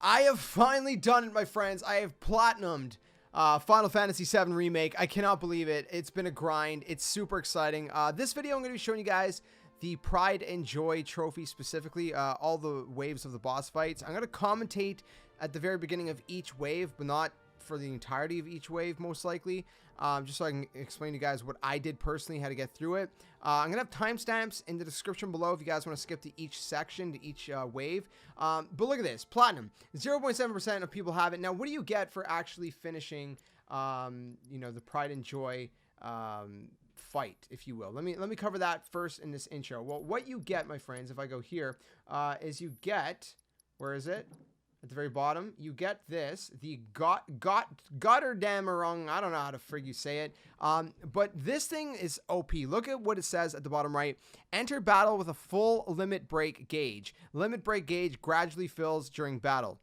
I have finally done it, my friends. I have platinumed Final Fantasy VII Remake. I cannot believe it. It's been a grind. It's super exciting. This video, I'm going to be showing you guys the Pride and Joy trophy, specifically all the waves of the boss fights. I'm going to commentate at the very beginning of each wave, but not for the entirety of each wave, most likely, just so I can explain to you guys what I did personally, how to get through it. I'm gonna have timestamps in the description below if you guys want to skip to each section, to each wave. But look at this, platinum, 0.7% of people have it. Now, what do you get for actually finishing, you know, the Pride and Joy fight, if you will? Let me cover that first in this intro. Well, what you get, my friends, if I go here, is you get, where is it? At the very bottom, you get this, the Gotterdammerung. I don't know how to frig you say it. But this thing is OP. Look at what it says at the bottom right. Enter battle with a full limit break gauge. Limit break gauge gradually fills during battle.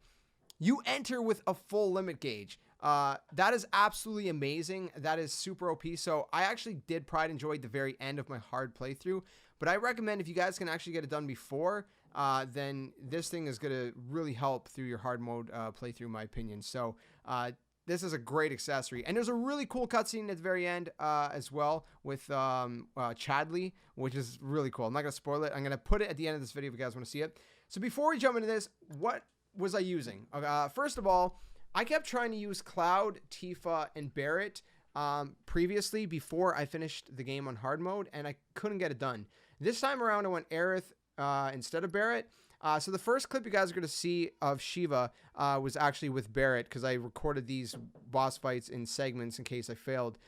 You enter with a full limit gauge. That is absolutely amazing. That is super OP. So I actually did Pride and Joy at the very end of my hard playthrough. But I recommend if you guys can actually get it done before, then this thing is going to really help through your hard mode playthrough, in my opinion. So this is a great accessory. And there's a really cool cutscene at the very end as well with Chadley, which is really cool. I'm not going to spoil it. I'm going to put it at the end of this video if you guys want to see it. So before we jump into this, what was I using? First of all, I kept trying to use Cloud, Tifa, and Barret previously before I finished the game on hard mode, and I couldn't get it done. This time around, I went Aerith instead of Barret. So the first clip you guys are going to see of Shiva was actually with Barret, because I recorded these boss fights in segments in case I failed.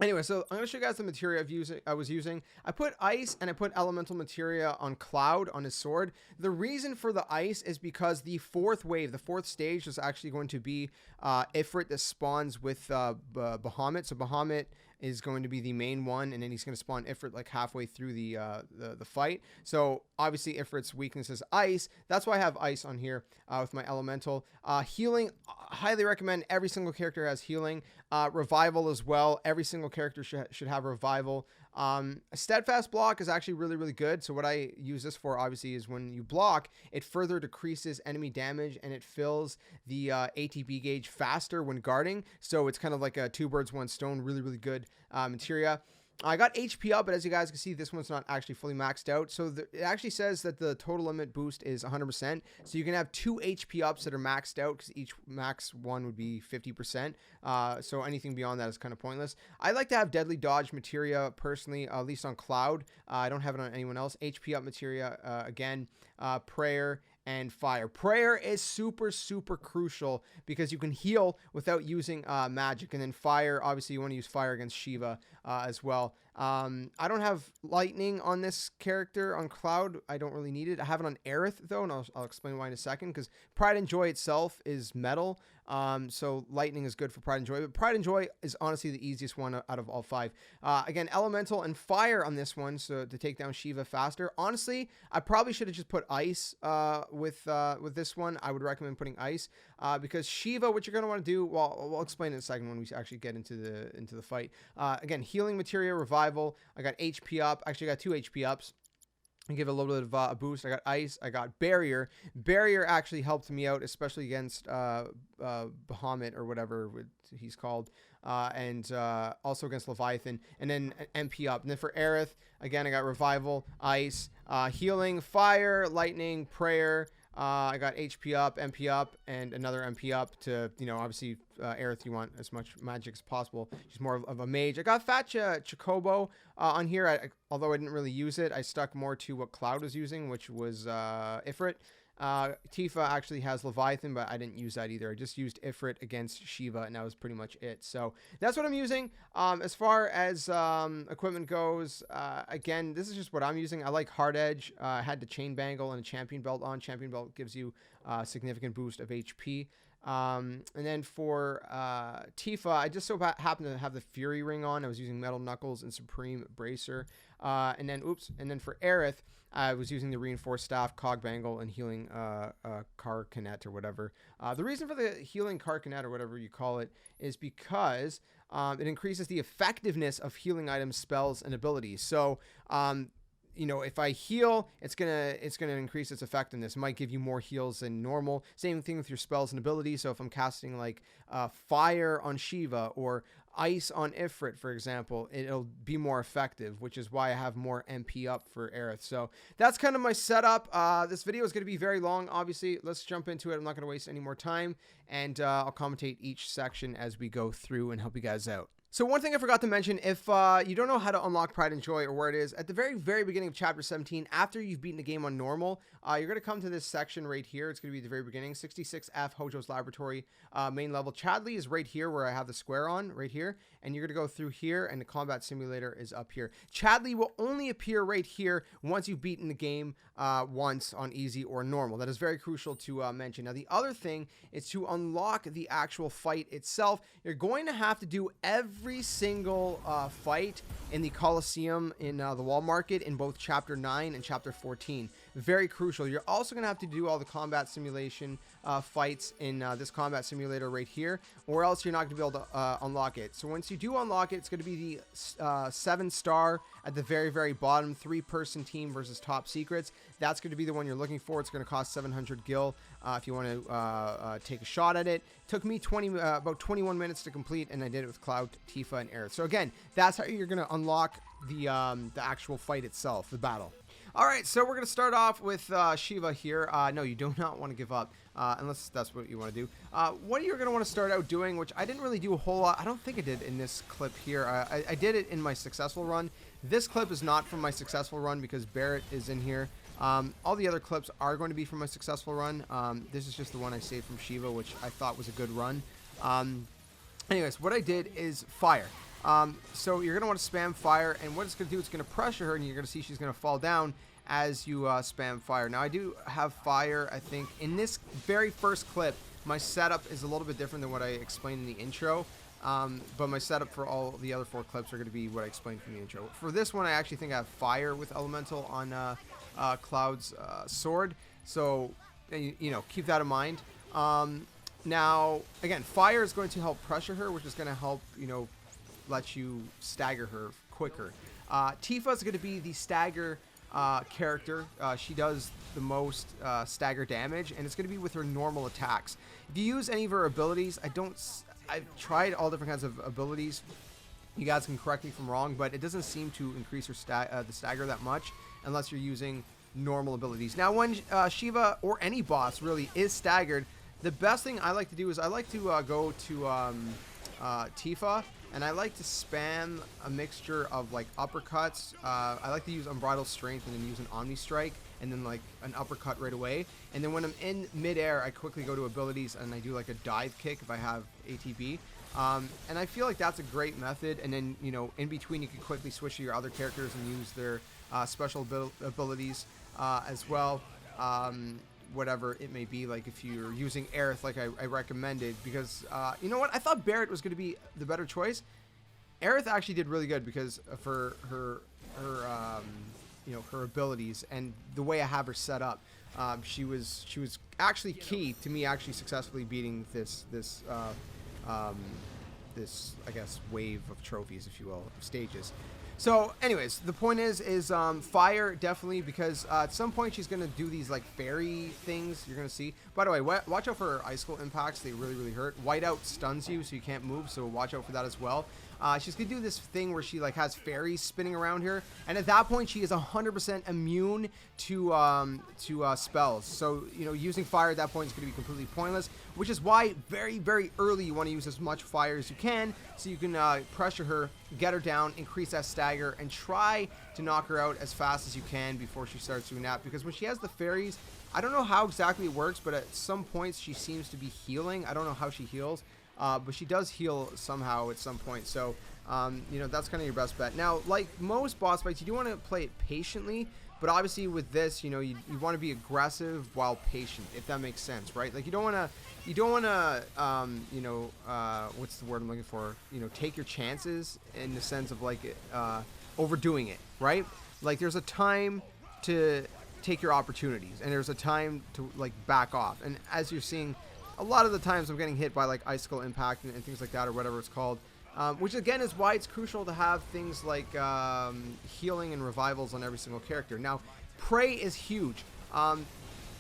Anyway, so I'm going to show you guys the material I was using. I put ice and I put elemental materia on Cloud, on his sword. The reason for the ice is because the fourth wave, the fourth stage, is actually going to be Ifrit that spawns with Bahamut. So Bahamut is going to be the main one, and then he's going to spawn Ifrit like halfway through the fight. So obviously Ifrit's weakness is ice. That's why I have ice on here with my elemental. Healing, highly recommend. Every single character has healing. Revival as well. Every single character should have revival. A steadfast block is actually really, really good. So what I use this for, obviously, is when you block, it further decreases enemy damage and it fills the ATB gauge faster when guarding. So it's kind of like a two birds, one stone. Really, really good materia. I got HP up, but as you guys can see, this one's not actually fully maxed out. So it actually says that the total limit boost is 100%. So you can have 2 HP ups that are maxed out, because each max one would be 50%. So anything beyond that is kind of pointless. I like to have deadly dodge materia personally, at least on Cloud. I don't have it on anyone else. HP up materia, again, prayer and fire. Prayer is super, super crucial because you can heal without using magic. And then fire, obviously you want to use fire against Shiva as well. I don't have lightning on this character on Cloud. I don't really need it. I have it on Aerith though, and I'll explain why in a second, because Pride and Joy itself is metal. So lightning is good for Pride and Joy, but Pride and Joy is honestly the easiest one out of all 5. Again, elemental and fire on this one, so to take down Shiva faster. Honestly, I probably should have just put ice with this one. I would recommend putting ice because Shiva, what you're going to want to do, well, we'll explain in a second when we actually get into the fight. Again, healing materia, revival. I got HP up. Actually, I got 2 HP ups. And give it a little bit of a boost. I got ice. I got barrier. Barrier actually helped me out, especially against Bahamut or whatever he's called, and also against Leviathan. And then MP up. And then for Aerith, again, I got revival, ice, healing, fire, lightning, prayer. I got HP up, MP up, and another MP up to, you know, obviously Aerith, you want as much magic as possible. She's more of a mage. I got Fat Chocobo on here. Although I didn't really use it, I stuck more to what Cloud was using, which was Ifrit. Tifa actually has Leviathan, but I didn't use that either. I just used Ifrit against Shiva, and that was pretty much it. So that's what I'm using. As far as equipment goes, again, this is just what I'm using. I like hard edge. I had the chain bangle and a champion belt on. Champion belt gives you a significant boost of HP. And then for Tifa, I just so happened to have the Fury ring on. I was using Metal Knuckles and Supreme Bracer. And then for Aerith, I was using the Reinforced Staff, Cog Bangle, and Healing Carcanet or whatever. The reason for the Healing Carcanet or whatever you call it is because it increases the effectiveness of healing items, spells, and abilities. So you know, if I heal, it's gonna increase its effectiveness. It might give you more heals than normal. Same thing with your spells and abilities. So if I'm casting like fire on Shiva or ice on Ifrit, for example, it'll be more effective, which is why I have more MP up for Aerith. So that's kind of my setup. This video is going to be very long, obviously. Let's jump into it. I'm not going to waste any more time, and I'll commentate each section as we go through and help you guys out. So one thing I forgot to mention, if you don't know how to unlock Pride and Joy or where it is, at the very, very beginning of Chapter 17, after you've beaten the game on normal, you're going to come to this section right here. It's going to be at the very beginning, 66F, Hojo's Laboratory, main level. Chadley is right here where I have the square on, right here. And you're going to go through here, and the Combat Simulator is up here. Chadley will only appear right here once you've beaten the game once on easy or normal. That is very crucial to mention. Now, the other thing is to unlock the actual fight itself. You're going to have to do every single fight in the Coliseum in the Wall Market in both Chapter 9 and Chapter 14. Very crucial. You're also going to have to do all the combat simulation fights in this combat simulator right here, or else you're not going to be able to unlock it. So once you do unlock it, it's going to be the 7-star at the very, very bottom, 3-person team versus top secrets. That's going to be the one you're looking for. It's going to cost 700 gil if you want to take a shot at it. Took me about 21 minutes to complete, and I did it with Cloud, Tifa, and Aerith. So again, that's how you're going to unlock the actual fight itself, the battle. All right, so we're going to start off with Shiva here. No, you do not want to give up, unless that's what you want to do. What you're going to want to start out doing, which I didn't really do a whole lot. I don't think I did in this clip here. I did it in my successful run. This clip is not from my successful run because Barrett is in here. All the other clips are going to be from my successful run. This is just the one I saved from Shiva, which I thought was a good run. Anyways, what I did is fire. So you're going to want to spam fire, and what it's going to do, it's going to pressure her, and you're going to see she's going to fall down as you spam fire. Now, I do have fire, I think. In this very first clip, my setup is a little bit different than what I explained in the intro, but my setup for all the other 4 clips are going to be what I explained from the intro. For this one, I actually think I have fire with Elemental on Cloud's sword, so, you know, keep that in mind. Now, again, fire is going to help pressure her, which is going to help, you know, let you stagger her quicker. Tifa is going to be the stagger character. She does the most stagger damage, and it's going to be with her normal attacks. If you use any of her abilities, I've tried all different kinds of abilities. You guys can correct me if I'm wrong, but it doesn't seem to increase her the stagger that much unless you're using normal abilities. Now, when Shiva or any boss really is staggered, the best thing I like to do is I like to go to Tifa, and I like to spam a mixture of like uppercuts. I like to use Unbridled Strength and then use an Omni Strike and then like an uppercut right away. And then when I'm in midair, I quickly go to abilities and I do like a dive kick if I have ATB. And I feel like that's a great method. And then, you know, in between you can quickly switch to your other characters and use their special abilities as well. Whatever it may be, like if you're using Aerith like I recommended, because you know what, I thought Barrett was going to be the better choice. Aerith actually did really good because for her you know, her abilities and the way I have her set up. She was actually key to me actually successfully beating this I guess wave of trophies, if you will, stages. So anyways, the point is fire definitely, because at some point she's going to do these like fairy things you're going to see. By the way, watch out for her icicle impacts. They really, really hurt. Whiteout stuns you so you can't move, so watch out for that as well. She's going to do this thing where she like has fairies spinning around here, and at that point she is 100% immune to spells. So, you know, using fire at that point is going to be completely pointless, which is why very, very early you want to use as much fire as you can so you can pressure her, get her down, increase that stagger, and try to knock her out as fast as you can before she starts doing that. Because when she has the fairies, I don't know how exactly it works, but at some points she seems to be healing. I don't know how she heals. But she does heal somehow at some point, so you know, that's kind of your best bet. Now, like most boss fights, you do want to play it patiently, but obviously with this, you know, you want to be aggressive while patient, if that makes sense, right? Like you don't want to you know, what's the word I'm looking for? You know, take your chances in the sense of like overdoing it, right? Like there's a time to take your opportunities, and there's a time to like back off. And as you're seeing, a lot of the times I'm getting hit by like icicle impact and things like that, or whatever it's called. which again is why it's crucial to have things like healing and revivals on every single character. Now, Prey is huge.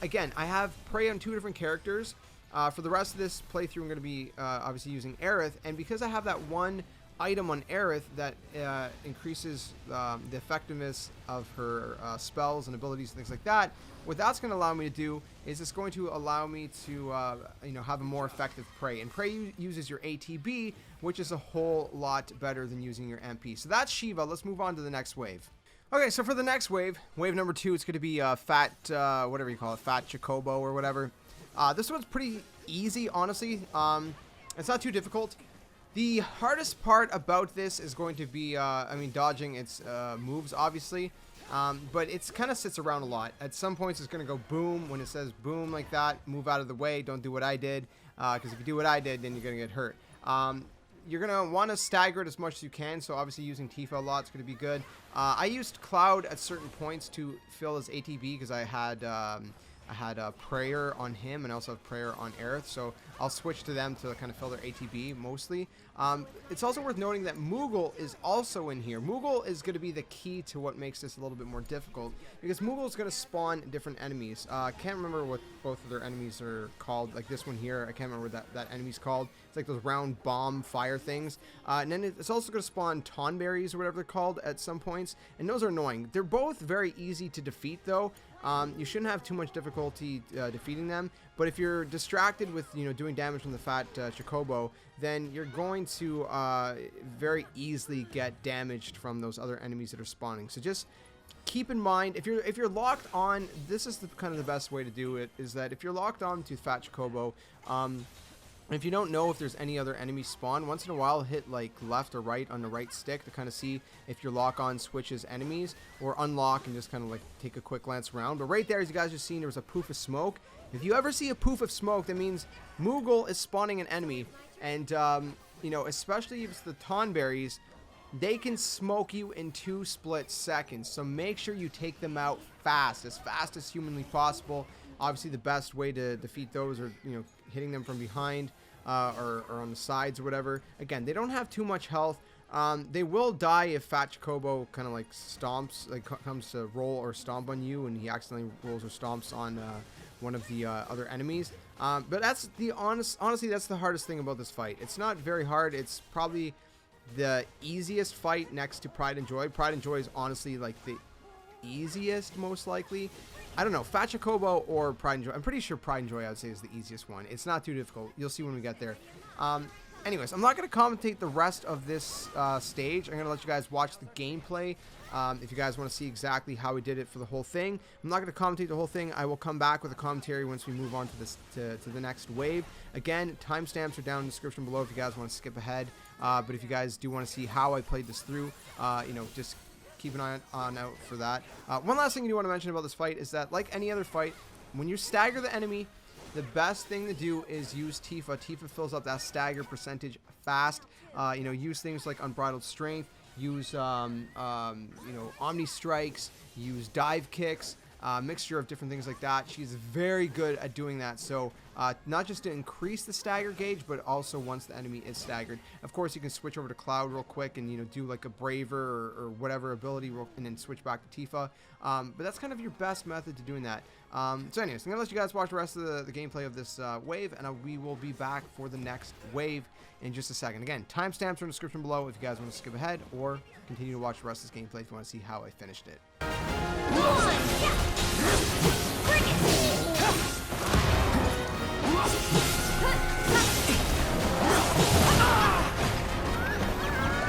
Again, I have Prey on 2 different characters. For the rest of this playthrough, I'm going to be obviously using Aerith, and because I have that one item on Aerith that increases the effectiveness of her spells and abilities and things like that, what that's going to allow me to do is it's going to allow me to have a more effective Prey. And Prey uses your ATB, which is a whole lot better than using your MP. So that's Shiva. Let's move on to the next wave. Okay, so for the next wave number 2, it's going to be Fat, whatever you call it, Fat CHOCOBO or whatever. This one's pretty easy, honestly. It's not too difficult. The hardest part about this is going to be, dodging its moves, obviously. But it's kind of sits around a lot. At some points, it's going to go boom. When it says boom like that, move out of the way. Don't do what I did. Because if you do what I did, then you're going to get hurt. You're going to want to stagger it as much as you can. So obviously using Tifa a lot is going to be good. I used Cloud at certain points to fill his ATB because I had a prayer on him and also have prayer on Aerith, so I'll switch to them to kind of fill their ATB mostly. It's also worth noting that Moogle is also in here. Moogle is going to be the key to what makes this a little bit more difficult, because Moogle is going to spawn different enemies. I can't remember what both of their enemies are called. Like this one here, I can't remember what that enemy's called. It's like those round bomb fire things. And then it's also going to spawn Tonberries or whatever they're called at some points, and those are annoying. They're both very easy to defeat though. You shouldn't have too much difficulty defeating them, but if you're distracted with doing damage from the Fat CHOCOBO, then you're going to very easily get damaged from those other enemies that are spawning. So just keep in mind, if you're locked on, this is kind of the best way to do it, is that if you're locked on to Fat CHOCOBO, if you don't know if there's any other enemy spawn, once in a while hit like left or right on the right stick to kind of see if your lock on switches enemies, or unlock and just kind of like take a quick glance around. But right there, as you guys just seen, there was a poof of smoke. If you ever see a poof of smoke, that means Moogle is spawning an enemy. And especially if it's the Tonberries, they can smoke you in 2 split seconds. So make sure you take them out fast as humanly possible. Obviously the best way to defeat those are hitting them from behind or on the sides or whatever. Again, they don't have too much health. They will die if Fat CHOCOBO kind of like stomps, like comes to roll or stomp on you, and he accidentally rolls or stomps on one of the other enemies. But that's the honestly, that's the hardest thing about this fight. It's not very hard. It's probably the easiest fight next to Pride and Joy. Pride and Joy is honestly like the easiest, most likely. I don't know, Fat CHOCOBO or Pride and Joy. I'm pretty sure Pride and Joy, I would say, is the easiest one. It's not too difficult. You'll see when we get there. Anyways, I'm not going to commentate the rest of this stage. I'm going to let you guys watch the gameplay. If you guys want to see exactly how we did it for the whole thing. I'm not going to commentate the whole thing. I will come back with a commentary once we move on to this to the next wave. Again, timestamps are down in the description below if you guys want to skip ahead. But if you guys do want to see how I played this through, just keep an eye on out for that. One last thing you do want to mention about this fight is that, like any other fight, when you stagger the enemy, the best thing to do is use Tifa. Tifa fills up that stagger percentage fast. Use things like Unbridled Strength, use Omni Strikes, use Dive Kicks, mixture of different things like that. She's very good at doing that. So not just to increase the stagger gauge, but also once the enemy is staggered. Of course, you can switch over to Cloud real quick and do like a Braver or whatever ability, and then switch back to Tifa. But that's kind of your best method to doing that. So anyways, I'm gonna let you guys watch the rest of the gameplay of this wave, and we will be back for the next wave in just a second. Again, timestamps are in the description below if you guys want to skip ahead or continue to watch the rest of this gameplay if you want to see how I finished it.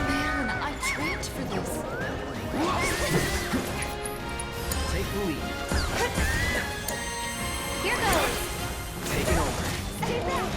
Man, I trained for this. Take the lead. Here goes. Take it over. Stay back.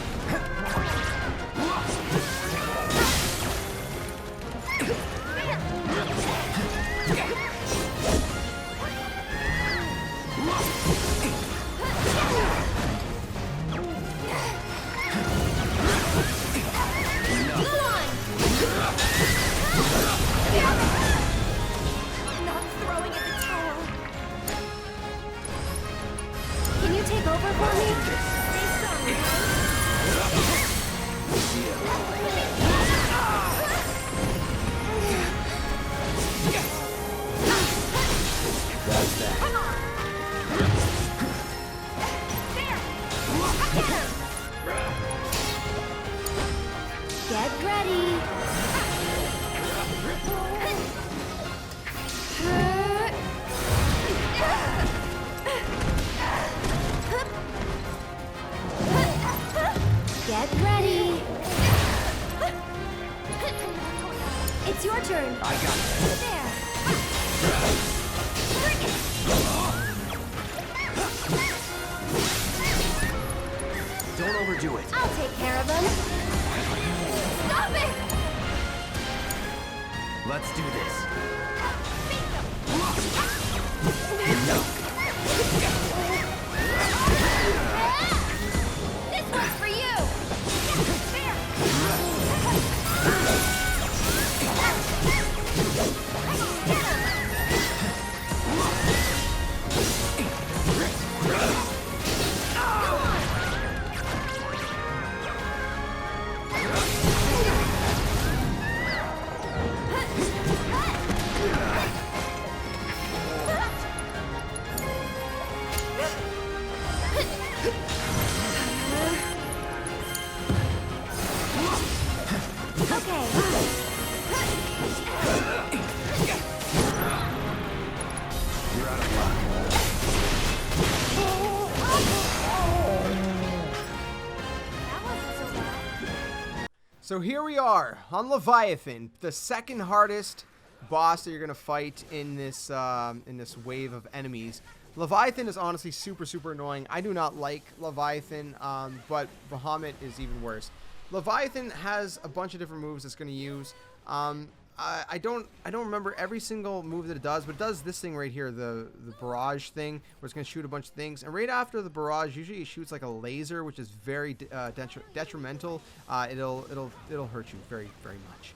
I'm ready. It's your turn. I got it. There. Bring it. Don't overdo it. I'll take care of them. Stop it! Let's do this. This one's for you. You're out of luck. That wasn't so bad. So here we are on Leviathan, the second hardest boss that you're gonna fight in this wave of enemies. Leviathan is honestly super annoying. I do not like Leviathan, but Bahamut is even worse. Leviathan has a bunch of different moves it's gonna use. I don't remember every single move that it does, but it does this thing right here, the barrage thing, where it's gonna shoot a bunch of things. And right after the barrage, usually it shoots like a laser, which is very detrimental. It'll hurt you very much.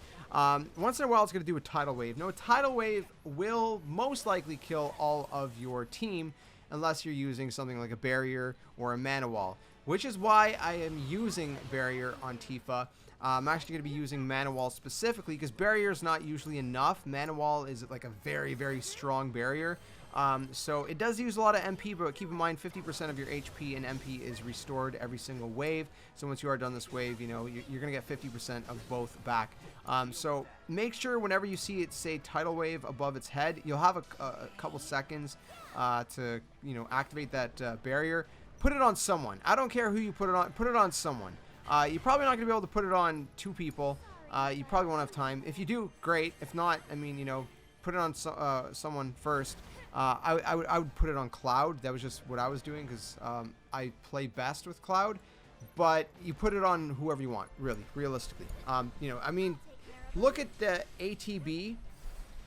Once in a while, it's gonna do a tidal wave. Now, a tidal wave will most likely kill all of your team, unless you're using something like a barrier or a mana wall, which is why I am using barrier on Tifa. I'm actually going to be using mana wall specifically because barrier is not usually enough. Mana wall is like a very strong barrier. So it does use a lot of MP, but keep in mind 50% of your HP and MP is restored every single wave. So once you are done this wave, you know, you're going to get 50% of both back. So make sure whenever you see it say tidal wave above its head, you'll have a couple seconds to, you know, activate that barrier. Put it on someone. I don't care who you put it on someone. You're probably not going to be able to put it on two people. You probably won't have time. If you do, great. If not, I mean, you know, put it on someone first. I would put it on Cloud. That was just what I was doing because I play best with Cloud. But you put it on whoever you want, really, realistically. You know, I mean, look at the ATB.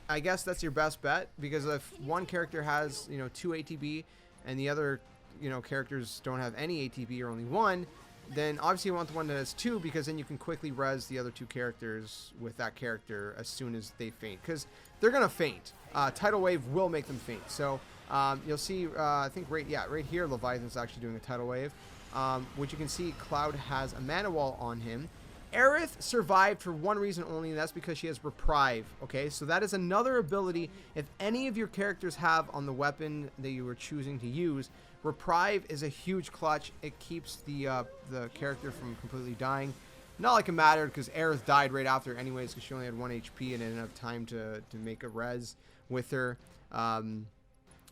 I guess that's your best bet because if one character has, you know, 2 ATB and the other, you know, characters don't have any ATB or only 1, then obviously you want the one that has 2 because then you can quickly res the other 2 characters with that character as soon as they faint, because they're gonna faint. Tidal wave will make them faint. So you'll see, I think right here Leviathan's actually doing a tidal wave, which you can see Cloud has a mana wall on him. Aerith survived for one reason only, and that's because she has Reprieve. Okay, so that is another ability if any of your characters have on the weapon that you were choosing to use. Reprieve is a huge clutch. It keeps the character from completely dying. Not like it mattered because Aerith died right after anyways because she only had 1 HP and didn't have time to make a res with her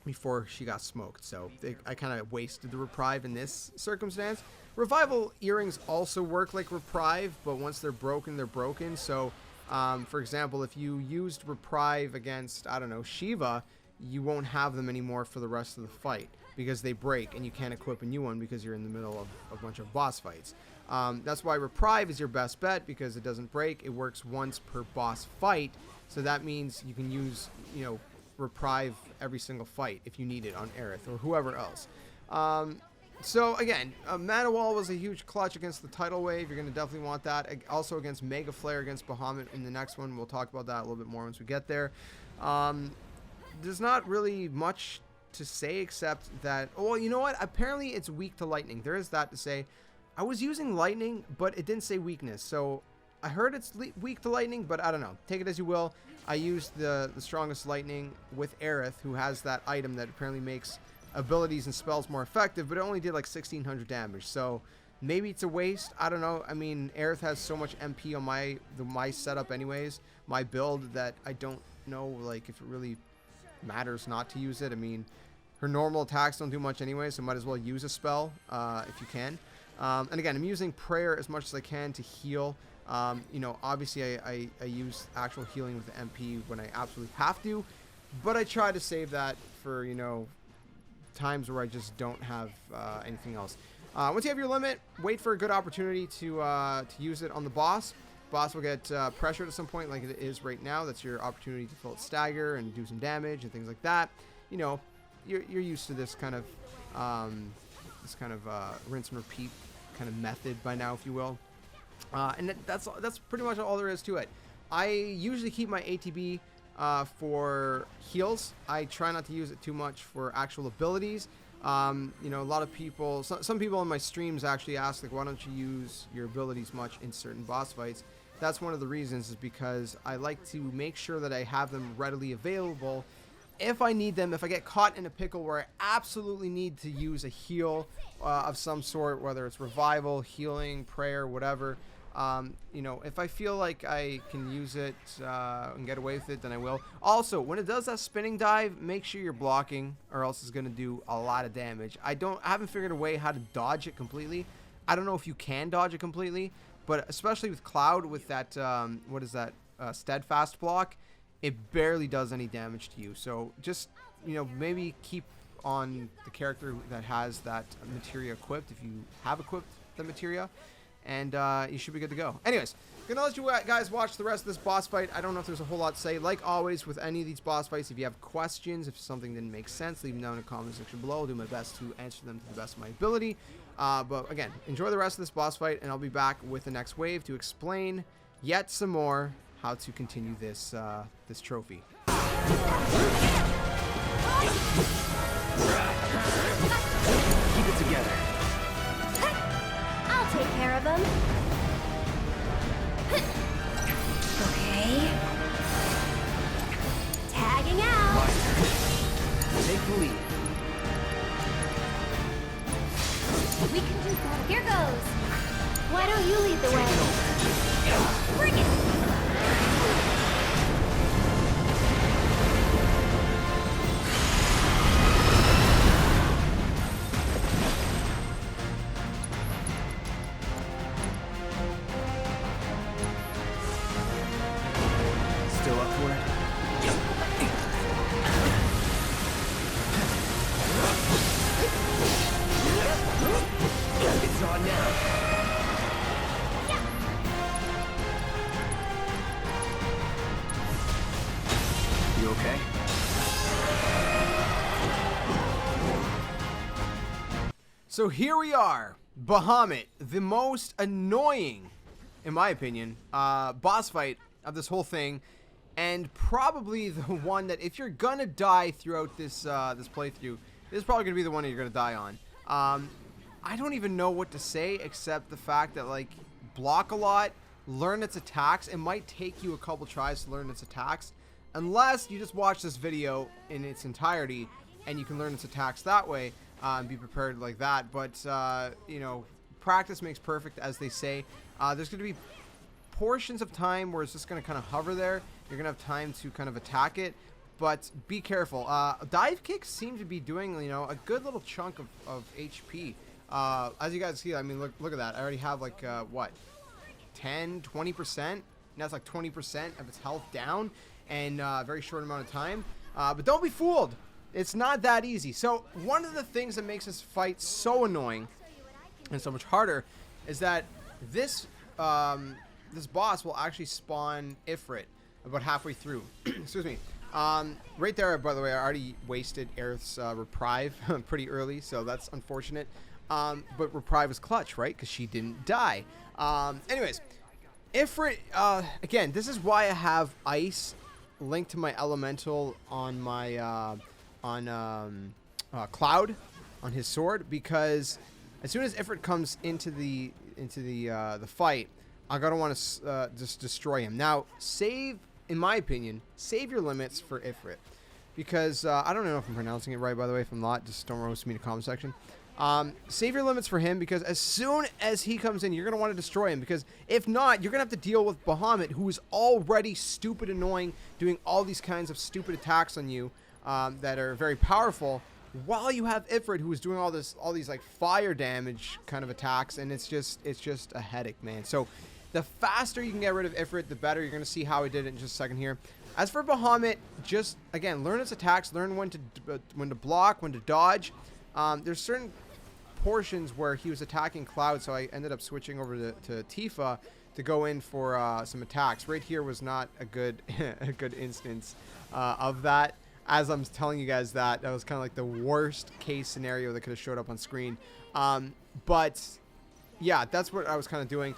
before she got smoked. So I kind of wasted the Reprieve in this circumstance. Revival earrings also work like Reprieve, but once they're broken, they're broken. So for example, if you used Reprieve against, I don't know, SHIVA, you won't have them anymore for the rest of the fight because they break and you can't equip a new one because you're in the middle of a bunch of boss fights. That's why Reprieve is your best bet because it doesn't break. It works once per boss fight. So that means you can use, you know, Reprieve every single fight if you need it on Aerith or whoever else. So again, Mana Wall was a huge clutch against the tidal wave. You're going to definitely want that. Also against Mega Flare against Bahamut in the next one. We'll talk about that a little bit more once we get there. There's not really much to say except that, well, you know what? Apparently it's weak to lightning. There is that to say. I was using lightning, but it didn't say weakness. So I heard it's weak to lightning, but I don't know. Take it as you will. I used the strongest lightning with Aerith, who has that item that apparently makes abilities and spells more effective, but it only did like 1600 damage. So maybe it's a waste. I don't know. I mean, Aerith has so much MP on my setup anyways, my build, that I don't know like if it really matters not to use it. I mean, her normal attacks don't do much anyway, so might as well use a spell if you can. And again, I'm using prayer as much as I can to heal. You know, obviously I use actual healing with the MP when I absolutely have to, but I try to save that for, you know, times where I just don't have anything else. Once you have your limit, wait for a good opportunity to use it on the boss. Boss will get pressured at some point like it is right now. That's your opportunity to fill it stagger and do some damage and things like that. You know, you're used to this kind of rinse and repeat kind of method by now, if you will. And that's pretty much all there is to it. I usually keep my ATB for heals. I try not to use it too much for actual abilities. You know, a lot of people, some people in my streams actually ask, like, why don't you use your abilities much in certain boss fights? That's one of the reasons, is because I like to make sure that I have them readily available if I need them. If I get caught in a pickle where I absolutely need to use a heal of some sort, whether it's revival, healing, prayer, whatever, you know, if I feel like I can use it and get away with it, then I will. Also, when it does that spinning dive, make sure you're blocking, or else it's going to do a lot of damage. I haven't figured a way how to dodge it completely. I don't know if you can dodge it completely, but especially with Cloud, with that, what is that, steadfast block, it barely does any damage to you. So just, you know, maybe keep on the character that has that materia equipped, if you have equipped the materia, and you should be good to go. Anyways, gonna let you guys watch the rest of this boss fight. I don't know if there's a whole lot to say. Like always with any of these boss fights, if you have questions, if something didn't make sense, leave them down in the comment section below. I'll do my best to answer them to the best of my ability. But again, enjoy the rest of this boss fight, and I'll be back with the next wave to explain yet some more how to continue this this trophy. Keep it together. I'll take care of them. Okay. Tagging out. Take the lead. We can do better. Here goes. Why don't you lead the way? Bring it. Still up for it? It's on now. You okay? So here we are, Bahamut, the most annoying, in my opinion, boss fight of this whole thing, and probably the one that, if you're gonna die throughout this this playthrough, this is probably gonna be the one that you're gonna die on. I don't even know what to say except the fact that, like, block a lot, learn its attacks. It might take you a couple tries to learn its attacks, unless you just watch this video in its entirety and you can learn its attacks that way and be prepared like that. But you know, practice makes perfect, as they say. There's going to be portions of time where it's just going to kind of hover there. You're going to have time to kind of attack it, but be careful. Dive kicks seem to be doing, you know, a good little chunk of HP. As you guys see, I mean, look at that. I already have, like, what, 10-20%? That's like 20% of its health down in a very short amount of time. But don't be fooled. It's not that easy. So one of the things that makes this fight so annoying and so much harder is that this this boss will actually spawn Ifrit about halfway through. Excuse me. Right there, by the way, I already wasted Aerith's Reprieve pretty early, so that's unfortunate. But Reprieve is clutch, right? Because she didn't die. Anyways, Ifrit, again, this is why I have Ice linked to my Elemental on my Cloud, on his sword, because as soon as Ifrit comes into the fight, I'm gonna want to just destroy him. Now, in my opinion, save your limits for Ifrit, because I don't know if I'm pronouncing it right, by the way. If I'm not, just don't roast me in the comment section. Save your limits for him, because as soon as he comes in, you're going to want to destroy him, because if not, you're going to have to deal with Bahamut, who is already stupid annoying, doing all these kinds of stupid attacks on you that are very powerful, while you have Ifrit, who is doing all these like fire damage kind of attacks, and it's just a headache, man. So the faster you can get rid of Ifrit, the better. You're going to see how he did it in just a second here. As for Bahamut, just again, learn its attacks, learn when to block, when to dodge. There's certain portions where he was attacking Cloud, so I ended up switching over to Tifa to go in for some attacks. Right here was not a good a good instance of that. As I'm telling you guys that was kind of like the worst case scenario that could have showed up on screen. But yeah, that's what I was kind of doing.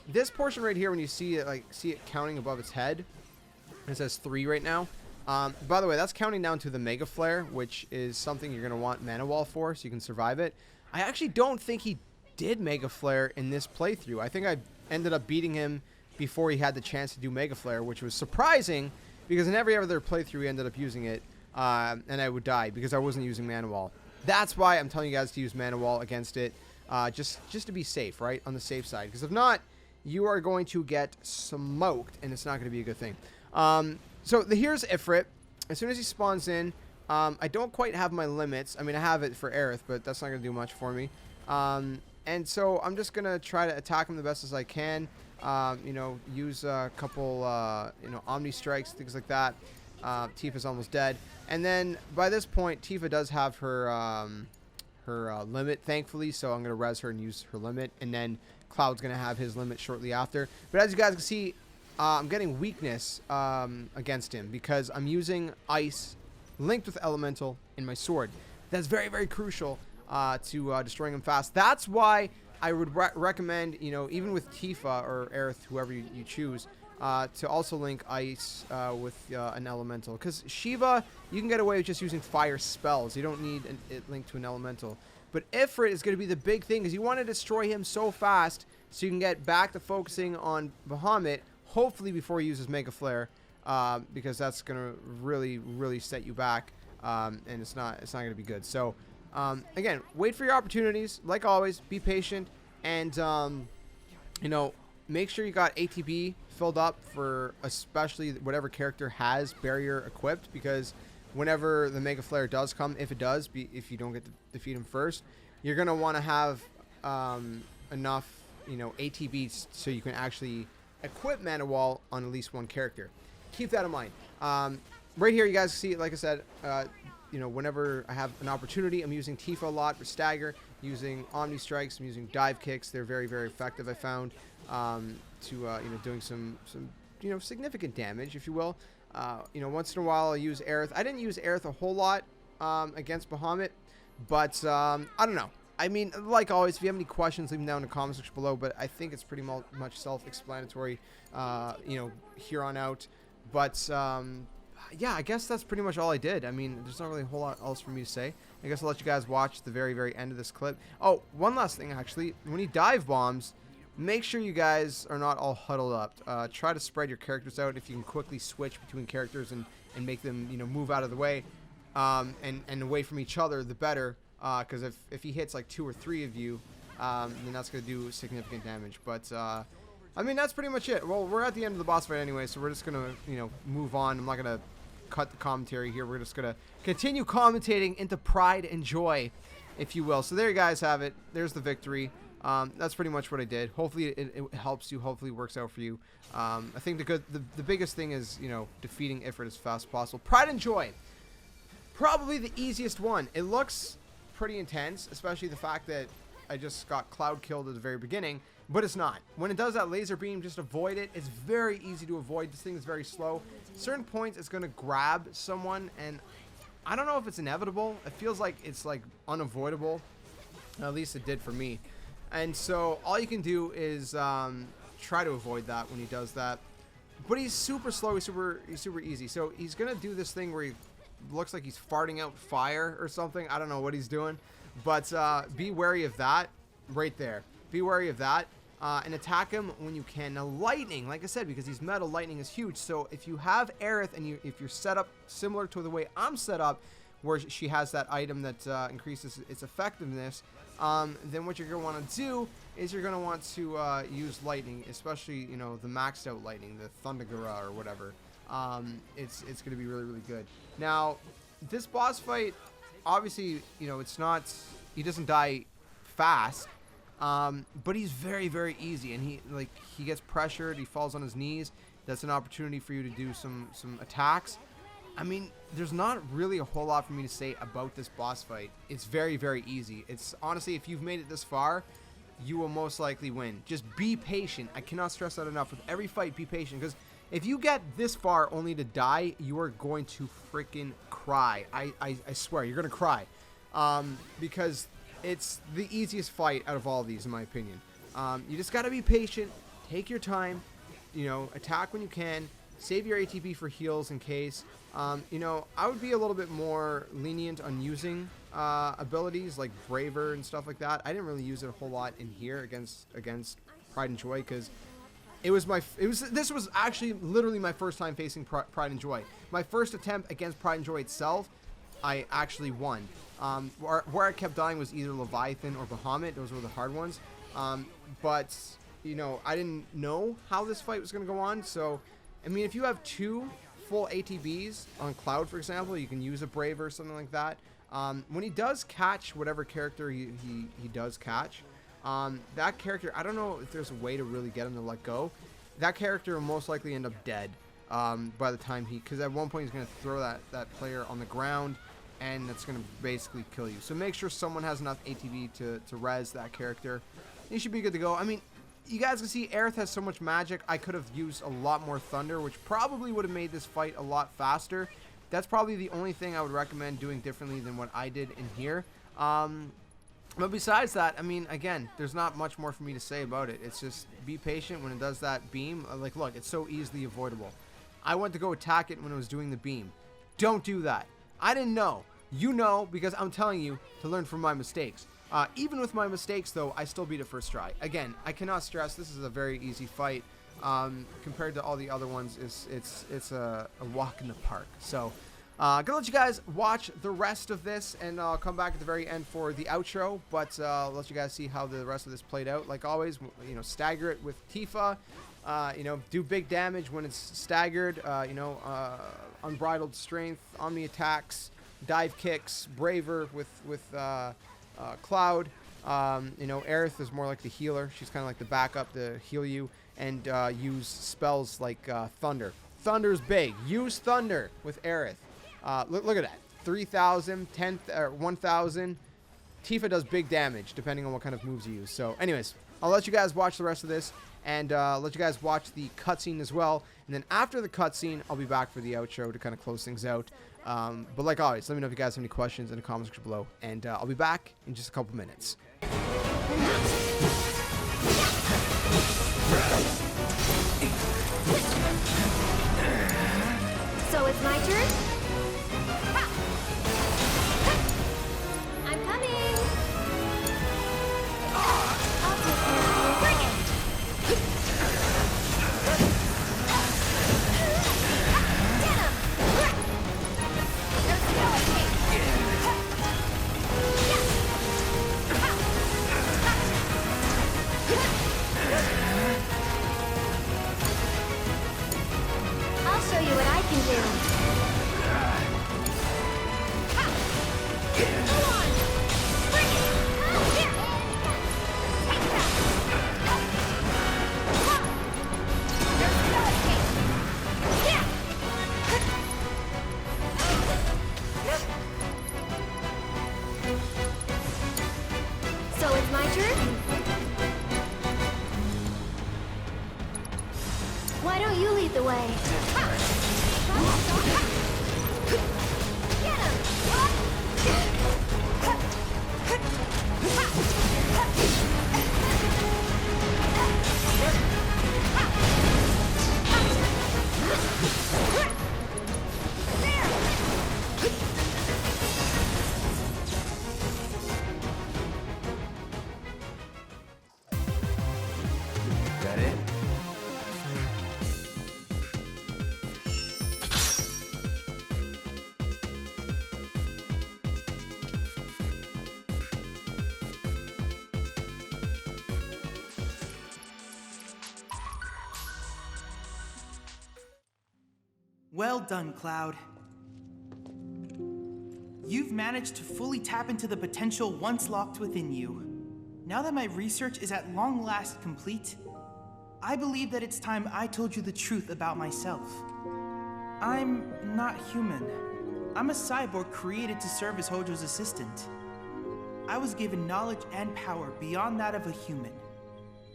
This portion right here, when you see it, see it counting above its head, it says 3 right now. By the way, that's counting down to the Mega Flare, which is something you're going to want Mana Wall for so you can survive it. I actually don't think he did Mega Flare in this playthrough. I think I ended up beating him before he had the chance to do Mega Flare, which was surprising because in every other playthrough he ended up using it, and I would die because I wasn't using Mana Wall. That's why I'm telling you guys to use Mana Wall against it, just to be safe, right? On the safe side. Because if not, you are going to get smoked, and it's not going to be a good thing. So here's Ifrit. As soon as he spawns in, I don't quite have my limits. I mean, I have it for Aerith, but that's not going to do much for me. And so I'm just going to try to attack him the best as I can. You know, use a couple, you know, Omni Strikes, things like that. Tifa's almost dead. And then by this point, Tifa does have her limit, thankfully. So I'm going to res her and use her limit. And then Cloud's going to have his limit shortly after. But as you guys can see, I'm getting weakness against him because I'm using Ice linked with Elemental in my sword. That's very, very crucial to destroying him fast. That's why I would recommend, you know, even with Tifa or Aerith, whoever you choose, to also link Ice with an Elemental. Because Shiva, you can get away with just using fire spells. You don't need it linked to an Elemental. But Ifrit is going to be the big thing because you want to destroy him so fast so you can get back to focusing on Bahamut, hopefully before he uses Mega Flare, because that's going to really, really set you back, and it's not going to be good. So, again, wait for your opportunities. Like always, be patient, and, you know, make sure you got ATB filled up for especially whatever character has barrier equipped, because whenever the Mega Flare does come, if it does, if you don't get to defeat him first, you're going to want to have enough, you know, ATBs so you can actually equip Mana Wall on at least one character. Keep that in mind. Right here, you guys see, like I said, you know, whenever I have an opportunity, I'm using Tifa a lot for stagger, using Omni Strikes, I'm using dive kicks. They're very, very effective, I found, to, you know, doing some, you know, significant damage, if you will. You know, once in a while I'll use Aerith. I didn't use Aerith a whole lot against Bahamut, but I don't know. I mean, like always, if you have any questions, leave them down in the comment section below, but I think it's pretty much self-explanatory, you know, here on out. But, yeah, I guess that's pretty much all I did. I mean, there's not really a whole lot else for me to say. I guess I'll let you guys watch the very, very end of this clip. Oh, one last thing, actually. When he dive bombs, make sure you guys are not all huddled up. Try to spread your characters out. If you can quickly switch between characters and make them, you know, move out of the way and away from each other, the better. Because if he hits like 2 or 3 of you, then that's going to do significant damage. But, I mean, that's pretty much it. Well, we're at the end of the boss fight anyway, so we're just going to, you know, move on. I'm not going to cut the commentary here. We're just going to continue commentating into pride and joy, if you will. So there you guys have it. There's the victory. That's pretty much what I did. Hopefully it helps you. Hopefully it works out for you. I think the biggest thing is, you know, defeating Ifrit as fast as possible. Pride and joy. Probably the easiest one. It looks pretty intense, especially the fact that I just got Cloud killed at the very beginning, but it's not. When it does that laser beam, just avoid it. It's very easy to avoid. This thing is very slow. Certain points it's going to grab someone, and I don't know if it's inevitable. It feels like it's like unavoidable. At least it did for me. And so all you can do is try to avoid that when he does that. But he's super slow. He's super easy. So he's going to do this thing where he looks like he's farting out fire or something. I don't know what he's doing, but be wary of that right there. Be wary of that and attack him when you can. Now lightning, like I said, because he's metal, lightning is huge. So if you have Aerith and if you're set up similar to the way I'm set up, where she has that item that increases its effectiveness, then what you're going to want to do is you're going to want to use lightning, especially, you know, the maxed out lightning, the Thundergara or whatever. It's going to be really, really good. Now, this boss fight, obviously, you know, it's not, he doesn't die fast, but he's very, very easy, and he gets pressured, he falls on his knees. That's an opportunity for you to do some attacks. I mean, there's not really a whole lot for me to say about this boss fight. It's very, very easy. It's honestly, if you've made it this far, you will most likely win. Just be patient. I cannot stress that enough. With every fight, be patient, because if you get this far only to die, you are going to freaking cry. I swear, you're going to cry. Because it's the easiest fight out of all of these, in my opinion. You just got to be patient. Take your time. You know, attack when you can. Save your ATB for heals in case. You know, I would be a little bit more lenient on using abilities like Braver and stuff like that. I didn't really use it a whole lot in here against Pride and Joy, because this was actually literally my first time facing Pride and Joy. My first attempt against Pride and Joy itself, I actually won. Where I kept dying was either Leviathan or Bahamut. Those were the hard ones. But you know, I didn't know how this fight was going to go on. So, I mean, if you have 2 full ATBs on Cloud, for example, you can use a Braver or something like that. When he does catch whatever character he does catch, that character, I don't know if there's a way to really get him to let go. That character will most likely end up dead by the time because at one point he's going to throw that player on the ground, and that's going to basically kill you. So make sure someone has enough ATB to res that character. You should be good to go. I mean, you guys can see Aerith has so much magic. I could have used a lot more Thunder, which probably would have made this fight a lot faster. That's probably the only thing I would recommend doing differently than what I did in here. But besides that, I mean, again, there's not much more for me to say about it. It's just be patient when it does that beam. Like, look, it's so easily avoidable. I went to go attack it when it was doing the beam. Don't do that. I didn't know. You know, because I'm telling you to learn from my mistakes. Even with my mistakes, though, I still beat it first try. Again, I cannot stress this is a very easy fight. Compared to all the other ones, it's a walk in the park. So, gonna let you guys watch the rest of this, and I'll come back at the very end for the outro. But I'll let you guys see how the rest of this played out. Like always, you know, stagger it with Tifa. You know, do big damage when it's staggered. You know, unbridled strength, omni attacks, dive kicks, Braver with Cloud. You know, Aerith is more like the healer. She's kind of like the backup to heal you, and use spells like Thunder. Thunder's big. Use Thunder with Aerith. Look at that. 3,000, 10, 1,000. Tifa does big damage depending on what kind of moves you use. So anyways, I'll let you guys watch the rest of this, and let you guys watch the cutscene as well. And then after the cutscene, I'll be back for the outro to kind of close things out. But like always, let me know if you guys have any questions in the comments section below. And I'll be back in just a couple minutes. So it's my turn? Ha! I'm coming! I'll take care of you. Bring it! Get him! There's no escape! I'll show you what I can do. Go on! Bring it! Here! Take that! There's no escape! Here! So it's my turn? Why don't you lead the way? Get him! That it? Well done, Cloud. You've managed to fully tap into the potential once locked within you. Now that my research is at long last complete, I believe that it's time I told you the truth about myself. I'm not human. I'm a cyborg created to serve as Hojo's assistant. I was given knowledge and power beyond that of a human,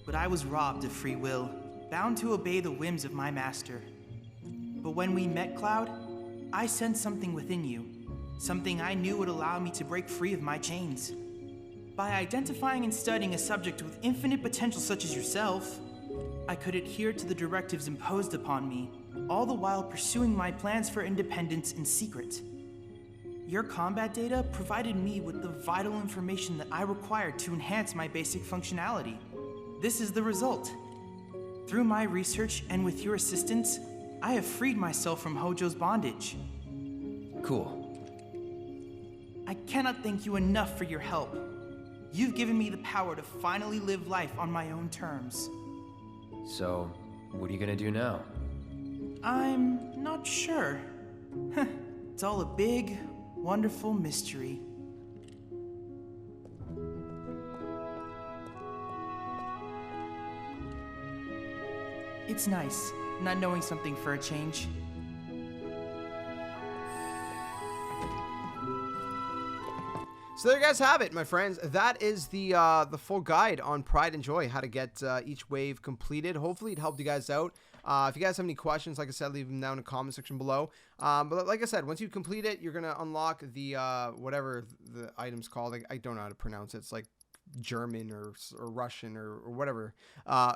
but I was robbed of free will, bound to obey the whims of my master. But when we met, Cloud, I sensed something within you, something I knew would allow me to break free of my chains. By identifying and studying a subject with infinite potential such as yourself, I could adhere to the directives imposed upon me, all the while pursuing my plans for independence in secret. Your combat data provided me with the vital information that I required to enhance my basic functionality. This is the result. Through my research and with your assistance, I have freed myself from Hojo's bondage. Cool. I cannot thank you enough for your help. You've given me the power to finally live life on my own terms. So, what are you gonna do now? I'm not sure. It's all a big, wonderful mystery. It's nice, not knowing something for a change. So there you guys have it, my friends. That is the full guide on Pride and Joy, how to get each wave completed. Hopefully it helped you guys out. If you guys have any questions, like I said, leave them down in the comment section below. But like I said, once you complete it, you're going to unlock the whatever the item's called. I don't know how to pronounce it. It's like German or Russian or whatever.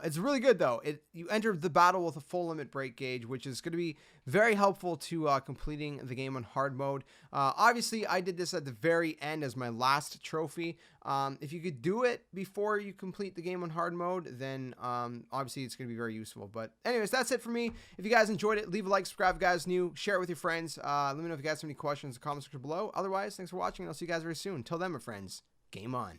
It's really good though. You enter the battle with a full limit break gauge, which is going to be very helpful to completing the game on hard mode. Obviously, I did this at the very end as my last trophy. If you could do it before you complete the game on hard mode, then obviously it's going to be very useful. But anyways, that's it for me. If you guys enjoyed it, leave a like, subscribe if you guys new, share it with your friends. Let me know if you guys have any questions in the comment section below. Otherwise, thanks for watching, and I'll see you guys very soon. Till then, my friends, game on.